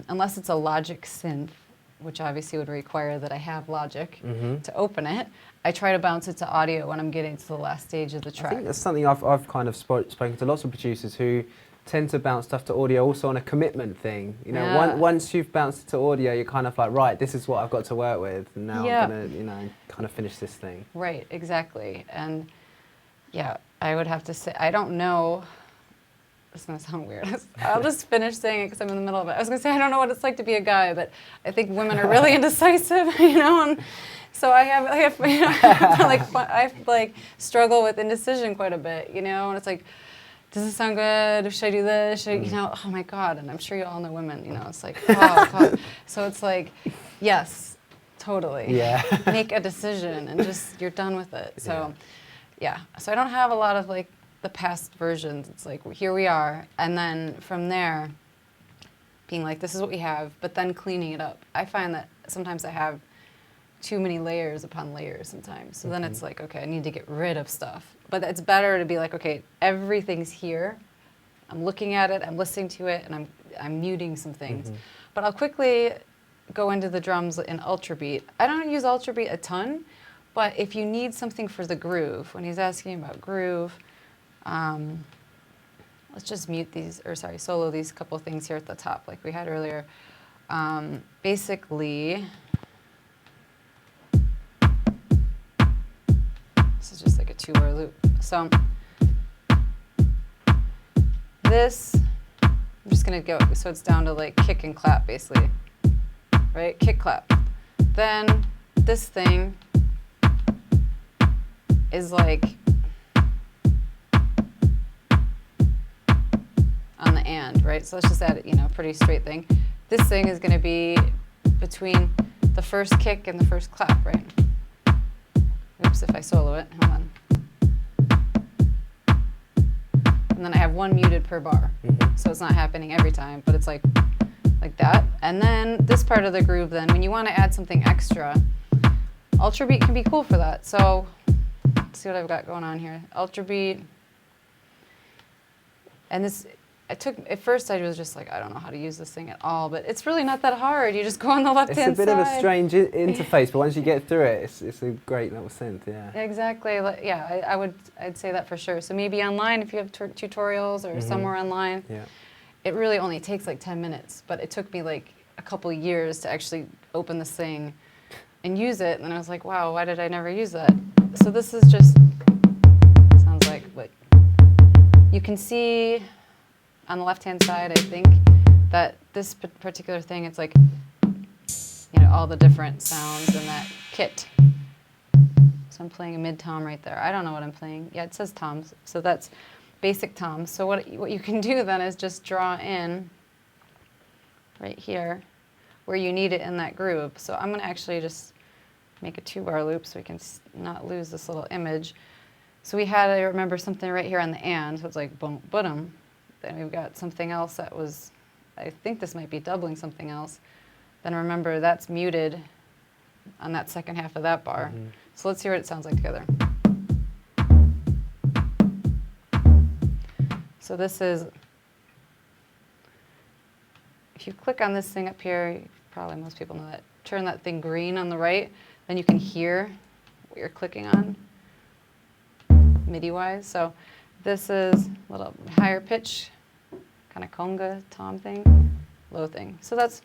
Unless it's a Logic synth, which obviously would require that I have Logic to open it, I try to bounce it to audio when I'm getting to the last stage of the track. I think that's something I've kind of spoken to lots of producers who tend to bounce stuff to audio also on a commitment thing. You know, once you've bounced it to audio, you're kind of like, right, this is what I've got to work with, and now I'm going to, you know, kind of finish this thing. Right, exactly. And yeah, I would have to say, I don't know, it's going to sound weird. I'll just finish saying it because I'm in the middle of it. I was going to say, I don't know what it's like to be a guy, but I think women are really indecisive, you know, and so I have you know, I struggle with indecision quite a bit, you know, and it's like, does this sound good? Should I do this? Should I, you know, oh my God. And I'm sure you all know women, you know, it's like, oh God. So it's like, yes, totally. Yeah. Make a decision and just, you're done with it. So yeah. So I don't have a lot of like the past versions. It's like, here we are. And then from there, being like, this is what we have, but then cleaning it up. I find that sometimes I have too many layers upon layers sometimes. So then it's like, okay, I need to get rid of stuff. But it's better to be like, okay, everything's here. I'm looking at it, I'm listening to it, and I'm muting some things. But I'll quickly go into the drums in ultra beat. I don't use ultra beat a ton, but if you need something for the groove, when he's asking about groove, let's just mute these, or sorry, solo these couple things here at the top like we had earlier. Basically, this is just like a 2-bar loop. So this, I'm just gonna go, so it's down to like kick and clap basically, right? Kick, clap. Then this thing is like on the and, right? So let's just add, you know, pretty straight thing. This thing is gonna be between the first kick and the first clap, right? Oops, if I solo it, hold on. And then I have one muted per bar. So it's not happening every time, but it's like that. And then this part of the groove then, when you want to add something extra, ultra beat can be cool for that. So let's see what I've got going on here. Ultra beat. And this, at first I was just like, I don't know how to use this thing at all, but it's really not that hard. You just go on the left-hand side. It's a bit of a strange interface, but once you get through it, it's a great little synth, yeah. Exactly, yeah, I'd say that for sure. So maybe online, if you have tutorials or somewhere online, it really only takes like 10 minutes, but it took me like a couple years to actually open this thing and use it, and I was like, wow, why did I never use that? So this is just, sounds like what you can see on the left-hand side, I think, that this particular thing, it's like, you know, all the different sounds in that kit. So I'm playing a mid-tom right there. I don't know what I'm playing. Yeah, it says toms, so that's basic toms. So what you can do then is just draw in right here where you need it in that groove. So I'm gonna actually just make a 2-bar loop so we can not lose this little image. So we had, I remember, something right here on the and, so it's like boom, boom. Then we've got something else that was, I think this might be doubling something else. Then remember, that's muted on that second half of that bar. So let's hear what it sounds like together. So this is, if you click on this thing up here, probably most people know that, turn that thing green on the right, then you can hear what you're clicking on, MIDI-wise. So this is a little higher pitch, kind of conga, tom thing, low thing. So that's,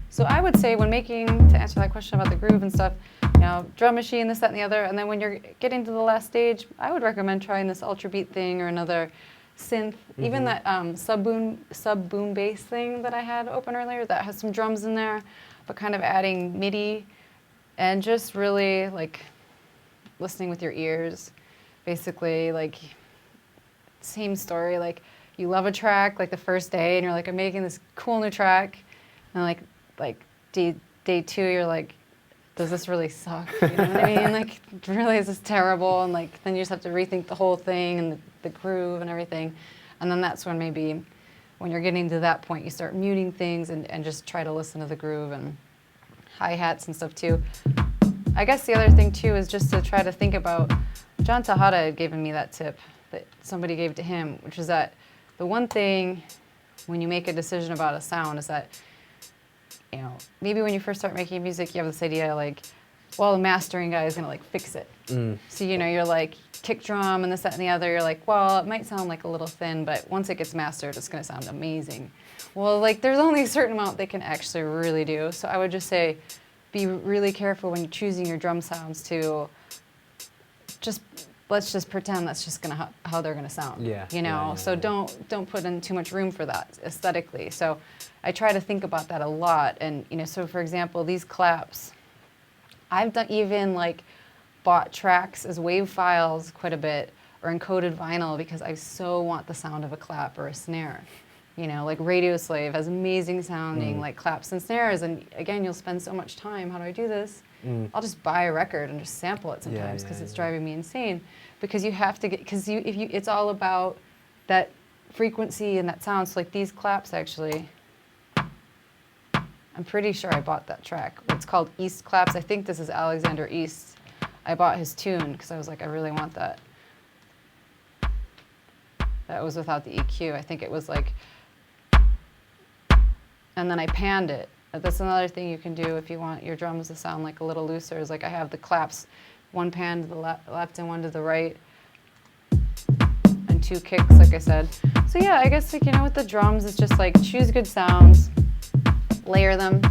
so I would say when making, to answer that question about the groove and stuff, you know, drum machine, this, that, and the other, and then when you're getting to the last stage, I would recommend trying this ultra beat thing or another synth, even that sub boom bass thing that I had open earlier that has some drums in there, but kind of adding MIDI and just really like listening with your ears. Basically, like, same story, like, you love a track, like, the first day, and you're like, I'm making this cool new track, and like day 2, you're like, does this really suck? You know what I mean? Like, really, is this terrible? And like, then you just have to rethink the whole thing and the groove and everything, and then that's when maybe, when you're getting to that point, you start muting things and just try to listen to the groove and hi-hats and stuff too. I guess the other thing too is just to try to think about, John Tejada had given me that tip that somebody gave to him, which is that the one thing when you make a decision about a sound is that, you know, maybe when you first start making music, you have this idea like, well, the mastering guy is gonna like fix it. So, you know, you're like kick drum and this, that, and the other. You're like, well, it might sound like a little thin, but once it gets mastered, it's gonna sound amazing. Well, like there's only a certain amount they can actually really do. So I would just say, be really careful when you're choosing your drum sounds to just, let's just pretend that's just gonna how they're gonna sound. You know, so don't put in too much room for that aesthetically. So I try to think about that a lot. And you know, so for example, these claps, I've done even like bought tracks as WAV files quite a bit, or encoded vinyl because I so want the sound of a clap or a snare. You know, like Radio Slave has amazing sounding like claps and snares, and again, you'll spend so much time, how do I do this? I'll just buy a record and just sample it sometimes because it's driving me insane. Because you have to get, because it's all about that frequency and that sound. So like these claps actually, I'm pretty sure I bought that track. It's called East Claps. I think this is Alexander East. I bought his tune because I was like, I really want that. That was without the EQ. I think it was like, and then I panned it. That's another thing you can do if you want your drums to sound like a little looser. Is like I have the claps, one pan to the left and one to the right, and 2 kicks, like I said. So yeah, I guess like, you know, with the drums, it's just like choose good sounds, layer them,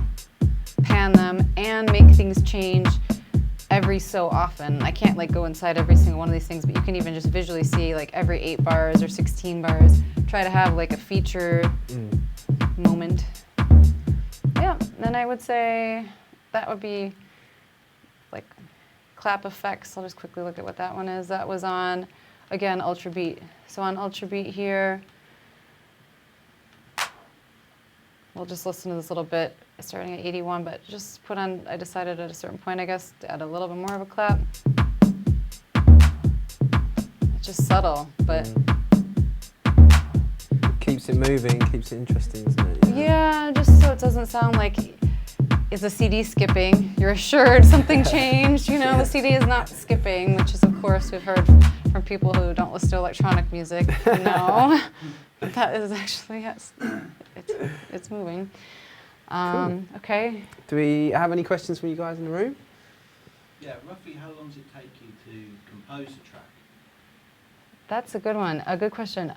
pan them, and make things change every so often. I can't like go inside every single one of these things, but you can even just visually see like every 8 bars or 16 bars. Try to have like a feature moment. Yeah, then I would say that would be like clap effects. I'll just quickly look at what that one is. That was on, again, Ultra Beat. So on Ultra Beat here, we'll just listen to this little bit starting at 81, but just put on, I decided at a certain point, I guess, to add a little bit more of a clap. It's just subtle, but... Keeps it moving, keeps it interesting, isn't it? Yeah, just so it doesn't sound like it's a CD skipping. You're assured something changed, you know, the CD is not skipping, which is, of course, we've heard from people who don't listen to electronic music. No, that is actually, yes, it's moving. Cool. Okay. Do we have any questions from you guys in the room? Yeah, roughly how long does it take you to compose a track? That's a good one, a good question.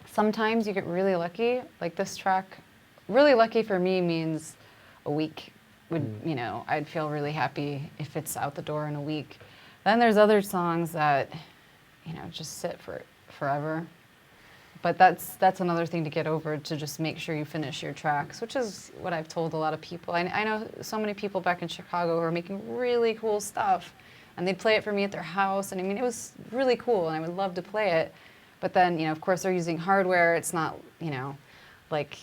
Sometimes you get really lucky, like this track. Really lucky for me means a week. You know, I'd feel really happy if it's out the door in a week. Then there's other songs that, you know, just sit for forever. But that's another thing to get over, to just make sure you finish your tracks, which is what I've told a lot of people. I know so many people back in Chicago who are making really cool stuff, and they'd play it for me at their house, and I mean, it was really cool, and I would love to play it. But then, you know, of course, they're using hardware. It's not, you know, like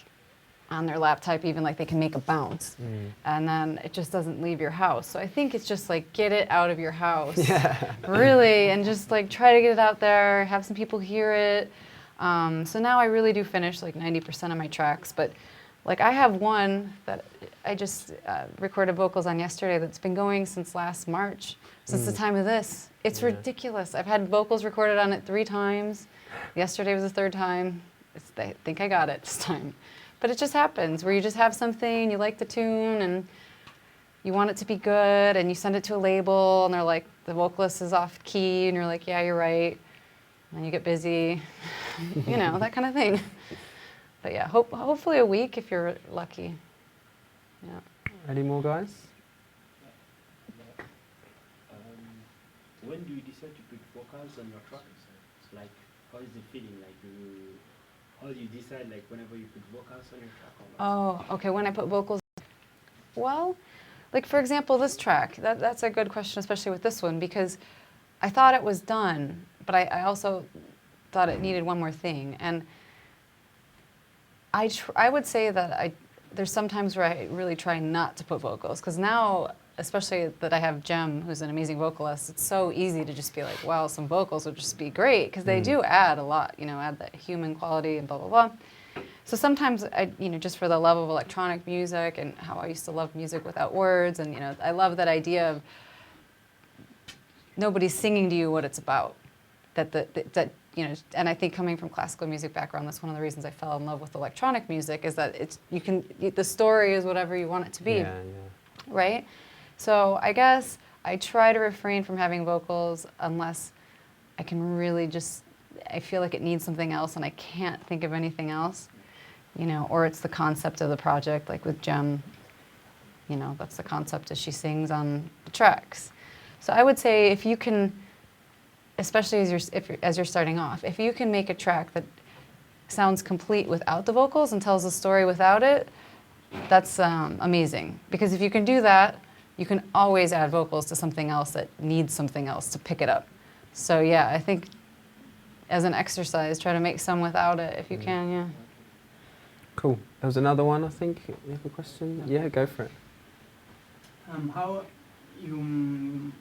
on their laptop, even like they can make a bounce. And then it just doesn't leave your house. So I think it's just like, get it out of your house. Yeah. Really, and just like try to get it out there, have some people hear it. So now I really do finish like 90% of my tracks. But like I have one that I just recorded vocals on yesterday that's been going since last March, since the time of this. It's ridiculous. I've had vocals recorded on it 3 times. Yesterday was the 3rd time. I think I got it this time. But it just happens, where you just have something, you like the tune, and you want it to be good, and you send it to a label, and they're like, the vocalist is off key, and you're like, yeah, you're right. And then you get busy, you know, that kind of thing. But yeah, hopefully a week if you're lucky. Yeah. Any more guys? When do you decide to put vocals on your tracks? Like, how is the feeling? Like, how do you decide, like, whenever you put vocals on your track? Or Oh, okay, when I put vocals, well, like for example, this track, that's a good question, especially with this one, because I thought it was done, but I also thought it needed one more thing. And I would say that there's some times where I really try not to put vocals, because now, especially that I have Jem, who's an amazing vocalist, it's so easy to just be like, wow, some vocals would just be great, because they do add a lot, you know, add that human quality and blah, blah, blah. So sometimes, you know, just for the love of electronic music and how I used to love music without words, and, you know, I love that idea of nobody's singing to you what it's about. That you know, and I think coming from classical music background, that's one of the reasons I fell in love with electronic music, is that the story is whatever you want it to be, Yeah. right? So I guess I try to refrain from having vocals unless I can really I feel like it needs something else and I can't think of anything else, you know, or it's the concept of the project, like with Jem, you know, that's the concept as she sings on the tracks. So I would say if you can, especially as you're starting off, if you can make a track that sounds complete without the vocals and tells the story without it, that's amazing. Because if you can do that, you can always add vocals to something else that needs something else to pick it up. So yeah, I think as an exercise, try to make some without it if you can, yeah. Cool. There was another one, I think. You have a question? Yeah, go for it. How you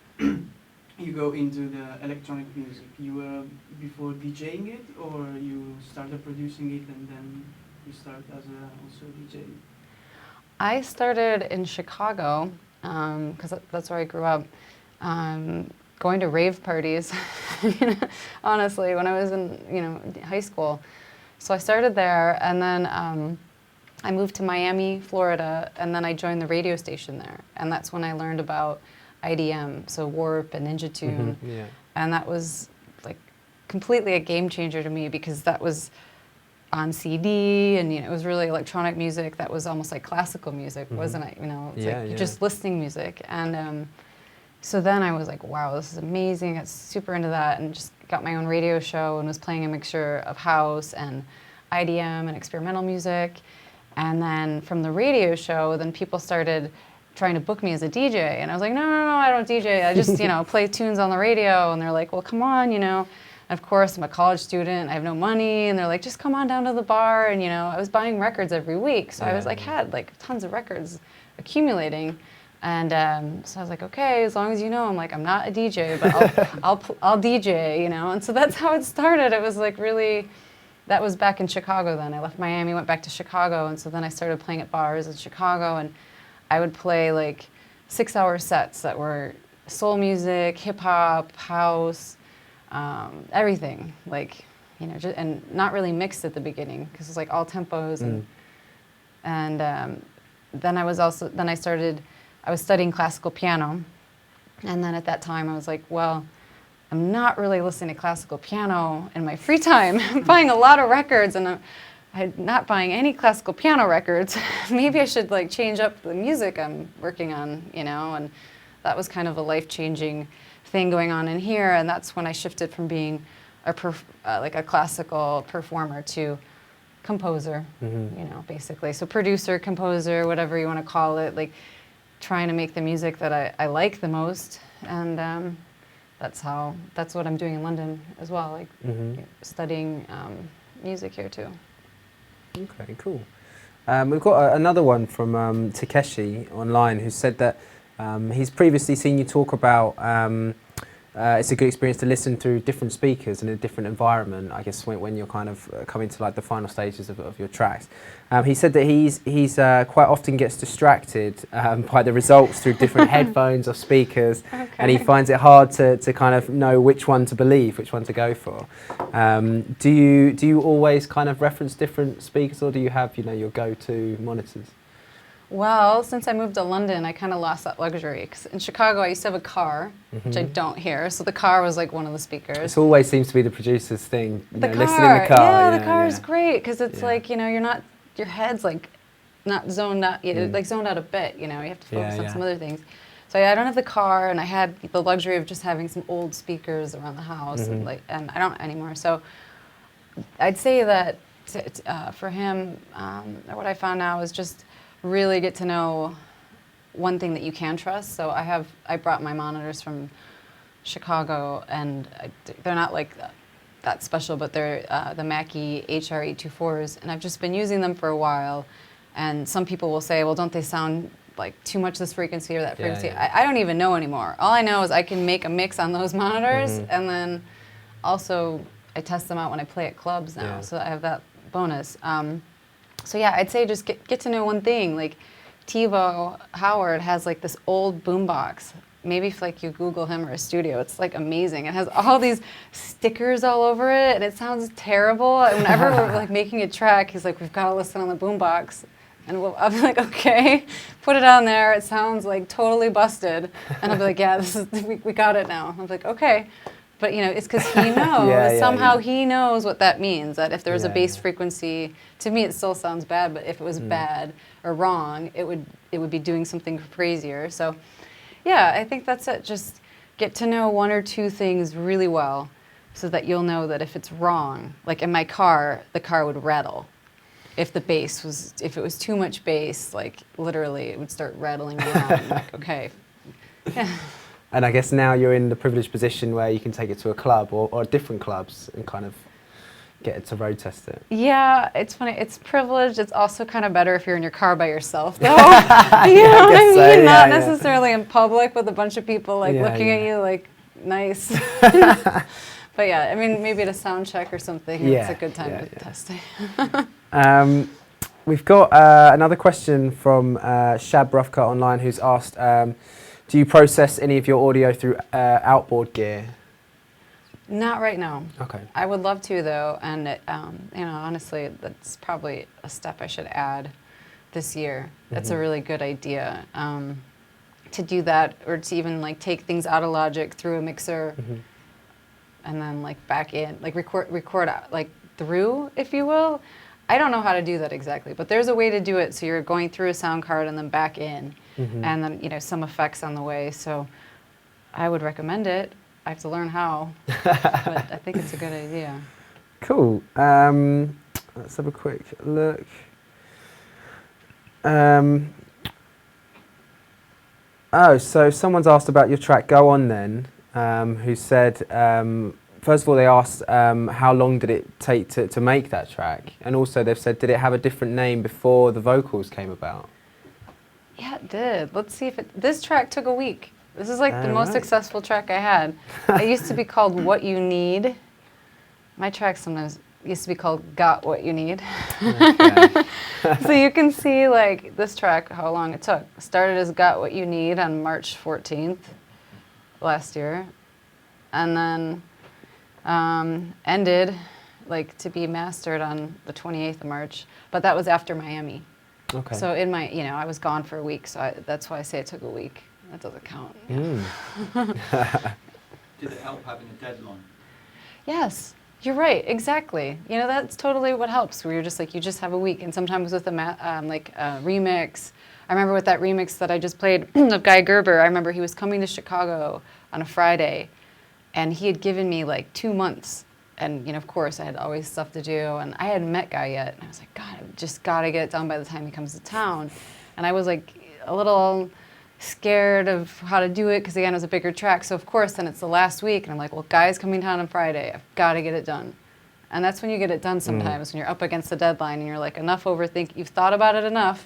you go into the electronic music? You were before DJing it, or you started producing it and then you started as a also DJ? I started in Chicago, because that's where I grew up, going to rave parties, honestly, when I was in, high school. So I started there, and then I moved to Miami, Florida, and then I joined the radio station there. And that's when I learned about IDM, so Warp and Ninja Tune. Yeah. And that was like completely a game changer to me, because that was on CD, and it was really electronic music that was almost like classical music, wasn't it? It's like just listening music. And so then I was like, wow, this is amazing. I got super into that, and just got my own radio show and was playing a mixture of house and IDM and experimental music. And then from the radio show, then people started trying to book me as a DJ. And I was like, no, I don't DJ. I just, play tunes on the radio. And they're like, well, come on, Of course, I'm a college student. I have no money. And they're like, just come on down to the bar. And, I was buying records every week. So I was like, had like tons of records accumulating. And so I was like, okay, as long as you know, I'm like, I'm not a DJ, but I'll DJ, And so that's how it started. It was like really, that was back in Chicago then. I left Miami, went back to Chicago. And so then I started playing at bars in Chicago. And I would play like 6-hour sets that were soul music, hip hop, house, everything, like, and not really mixed at the beginning, because it's like all tempos. And then I was studying classical piano. And then at that time I was like, well, I'm not really listening to classical piano in my free time. I'm buying a lot of records, and I'm not buying any classical piano records. Maybe I should like change up the music I'm working on, and that was kind of a life-changing thing going on in here. And that's when I shifted from being like a classical performer to composer, basically. So producer, composer, whatever you want to call it, like trying to make the music that I like the most. And that's what I'm doing in London as well, like studying music here too. Okay, cool. We've got another one from Takeshi online, who said that he's previously seen you talk about it's a good experience to listen through different speakers in a different environment, I guess, when you're kind of coming to like the final stages of your tracks. He said that he's quite often gets distracted by the results through different headphones or speakers, and he finds it hard to kind of know which one to believe, which one to go for. Do you always kind of reference different speakers, or do you have your go-to monitors? Well, since I moved to London, I kind of lost that luxury. Because in Chicago, I used to have a car, which I don't here. So the car was like one of the speakers. It always seems to be the producer's thing, The car, listening in the car. Yeah, the car is great, because it's like, you're not, your head's like not zoned out, like zoned out a bit, you have to focus on some other things. So I don't have the car, and I had the luxury of just having some old speakers around the house, and I don't anymore. So I'd say that for him, what I found out was just really get to know one thing that you can trust. So I brought my monitors from Chicago, and they're not like that special, but they're the Mackie HR824s, and I've just been using them for a while. And some people will say, well, don't they sound like too much this frequency or that frequency? I don't even know anymore. All I know is I can make a mix on those monitors, and then also I test them out when I play at clubs now, so I have that bonus. So yeah, I'd say just get to know one thing. Like TiVo Howard has like this old boombox. Maybe if like you Google him or a studio, it's like amazing. It has all these stickers all over it, and it sounds terrible. And whenever we're like making a track, he's like, we've got to listen on the boombox. And I'll be like, okay, put it on there. It sounds like totally busted. And I'll be like, yeah, we got it now. I'll be like, okay. But it's because he knows, somehow he knows what that means, that if there was a bass frequency, to me it still sounds bad, but if it was bad or wrong, it would be doing something crazier. So yeah, I think that's it. Just get to know one or two things really well, so that you'll know that if it's wrong, like in my car, the car would rattle. If it was too much bass, like literally it would start rattling around. Like, okay. Yeah. And I guess now you're in the privileged position where you can take it to a club or different clubs and kind of get it to road test it. Yeah, it's funny. It's privileged. It's also kind of better if you're in your car by yourself, though. I you know what I guess mean? so, Not yeah. necessarily in public with a bunch of people like Yeah, looking yeah. at you like nice. But yeah, I mean, maybe at a sound check or something, Yeah, it's a good time yeah, to yeah. test it. We've got another question from Shab Rufka online, who's asked, do you process any of your audio through outboard gear? Not right now. Okay. I would love to, though, and you know, honestly, that's probably a step I should add this year. That's a really good idea, to do that, or to even like take things out of Logic through a mixer, and then like back in, like record out, like through, if you will. I don't know how to do that exactly, but there's a way to do it. So you're going through a sound card and then back in, and then, you know, some effects on the way. So I would recommend it. I have to learn how, but I think it's a good idea. Cool. Let's have a quick look. Oh, so someone's asked about your track Go On Then, who said, first of all, they asked how long did it take to make that track? And also they've said, did it have a different name before the vocals came about? Yeah, it did. Let's see if this track took a week. This is like the most Right. successful track I had. It used to be called What You Need. My track sometimes used to be called Got What You Need. Okay. So you can see like this track, how long it took. Started as Got What You Need on March 14th last year. And then ended like to be mastered on the 28th of March. But that was after Miami. Okay. So in my, you know, I was gone for a week. So that's why I say it took a week. That doesn't count. Mm. Did it help having a deadline? Yes, you're right. Exactly. You know, that's totally what helps. Where you're just like, you just have a week. And sometimes with a remix, I remember with that remix that I just played of Guy Gerber. I remember he was coming to Chicago on a Friday, and he had given me like 2 months. And, you know, of course, I had always stuff to do, and I hadn't met Guy yet. And I was like, God, I just got to get it done by the time he comes to town. And I was like a little scared of how to do it because, again, it was a bigger track. So, of course, then it's the last week, and I'm like, well, Guy's coming down on Friday. I've got to get it done. And that's when you get it done sometimes, when you're up against the deadline and you're like, enough overthink. You've thought about it enough.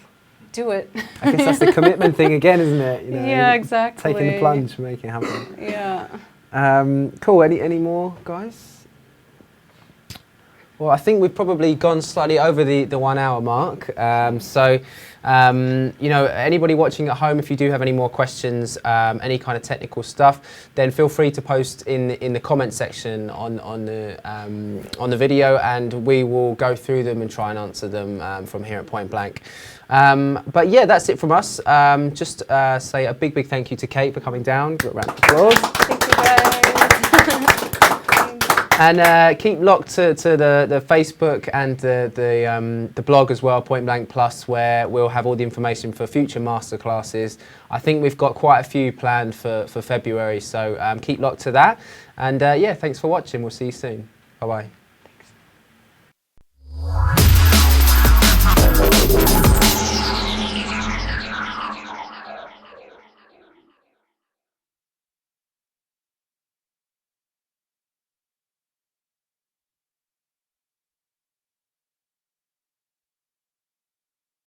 Do it. I guess that's the commitment thing again, isn't it? You know, Yeah, exactly. Taking the plunge, making it happen. Yeah. Cool. Any more, guys? Well, I think we've probably gone slightly over the 1 hour mark. You know, anybody watching at home, if you do have any more questions, any kind of technical stuff, then feel free to post in the comment section on the video, and we will go through them and try and answer them from here at Point Blank. But yeah, that's it from us. Just say a big thank you to Kate for coming down. Give a round of applause. Thank you, guys. And keep locked to the Facebook and the blog as well, Point Blank Plus, where we'll have all the information for future masterclasses. I think we've got quite a few planned for February, so keep locked to that. And yeah, thanks for watching. We'll see you soon. Bye-bye.